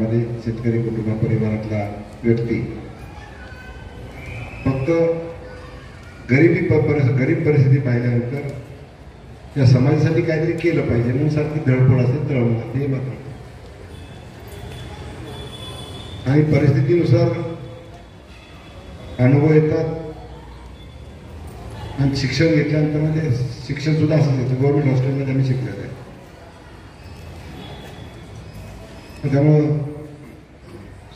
गावामध्ये शेतकरी कुटुंब परिवारातला व्यक्ती फक्त गरीब परिस्थिती पाहिल्यानंतर या समाजासाठी काहीतरी केलं पाहिजे म्हणून सारखी धडपड असेल तळमळ हे मात्र आणि परिस्थितीनुसार अनुभव येतात आणि शिक्षण घेतल्यानंतर म्हणजे शिक्षण सुद्धा असंच येतं. गव्हर्नमेंट हॉस्टेलमध्ये आम्ही शिकलेलं आहे. त्यामुळं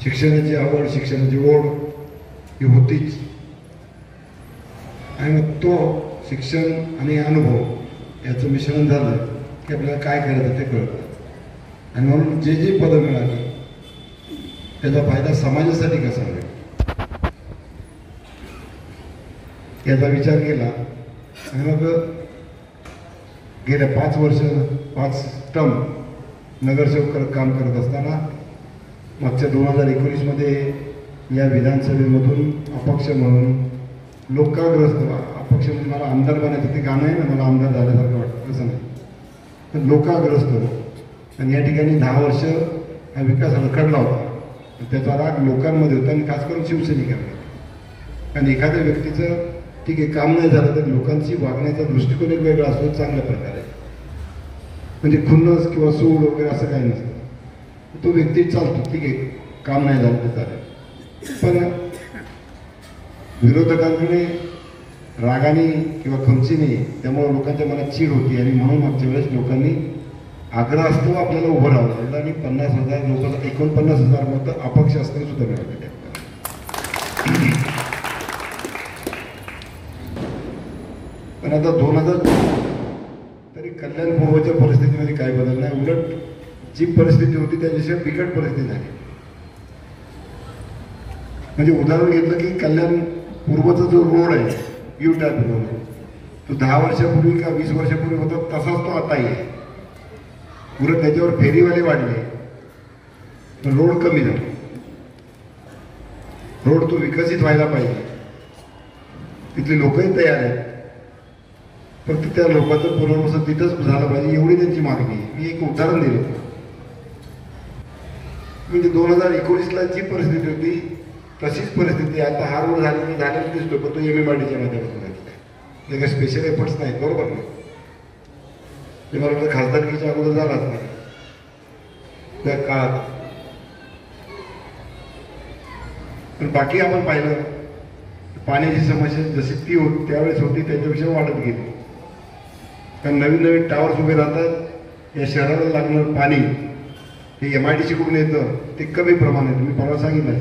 शिक्षणाची आवड शिक्षणाची ओढ ही होतीच आणि मग तो शिक्षण आणि अनुभव याचं मिश्रण झालं की आपल्याला काय करायचं ते कळतं आणि म्हणून जे जे पदं मिळाली त्याचा फायदा समाजासाठी कसा होईल याचा विचार केला आणि मग गेल्या 5 टर्म नगरसेवक काम करत असताना मागच्या 2019मध्ये या विधानसभेमधून अपक्ष म्हणून लोकाग्रस्त अपक्ष म्हणून मला आमदार बनायचं ते गाणं आहे ना मला आमदार झाल्यासारखं वाटतं तसं नाही तर लोकाग्रस्त आणि या ठिकाणी 10 वर्ष हा विकास रखडला होता त्याचा राग लोकांमध्ये होता आणि खास करून शिवसैनिकांमध्ये कारण एखाद्या व्यक्तीचं ठीक आहे काम नाही झालं तर लोकांशी वागण्याचा दृष्टिकोन एक वेगळा असतो चांगल्या प्रकारे म्हणजे खुन्नस किंवा सूड वगैरे असं काही नसतं तो व्यक्ती चालतो ठीक आहे काम नाही झालं तर चालेल पण विरोधकांकडे रागाने किंवा खमचीने त्यामुळे लोकांच्या मनात चीड होती आणि म्हणून मागच्या वेळेस लोकांनी आग्रहास्तव आपल्याला उभं राहिलं आणि 50,000 लोकांना 49,000 मतं अपक्ष असताना सुद्धा मिळाले पण आता 2000 तरी कल्याण पूर्वच्या परिस्थितीमध्ये काय बदल नाही उलट जी परिस्थिती होती त्याच्याशिवाय बिकट परिस्थिती झाली म्हणजे उदाहरण घेतलं की कल्याण पूर्वचा जो रोड आहे यू टर्न रोड तो 10 वर्षापूर्वी का 20 वर्षापूर्वी होता तसाच तो आताही आहे पुढे त्याच्यावर फेरीवाले वाढले पण रोड कमी झाला रोड तो विकसित व्हायला पाहिजे तिथले लोकही तयार आहेत फक्त त्या लोकांचं पुनर्वसन तिथंच झालं पाहिजे एवढी त्यांची मागणी आहे. मी एक उदाहरण दिलं म्हणजे 2019ला जी परिस्थिती होती तशीच परिस्थिती आता हा रोड झालेला दिसतो पण तो MMRDच्या माध्यमातून झालेला आहे ते काही स्पेशल एफर्ट्स नाहीत बरोबर नाही ते मला वाटतं खासदारकीच्या अगोदर झालाच नाही त्या काळात पण बाकी आपण पाहिलं पाण्याची समस्या जशी ती होती त्यावेळेस होती त्याच्यापेक्षा वाढत गेली कारण नवीन टावर्स उभे राहतात या शहराला लागणारं पाणी हे MIDC कडून येतं ते कमी प्रमाणात मी परवा सांगितलं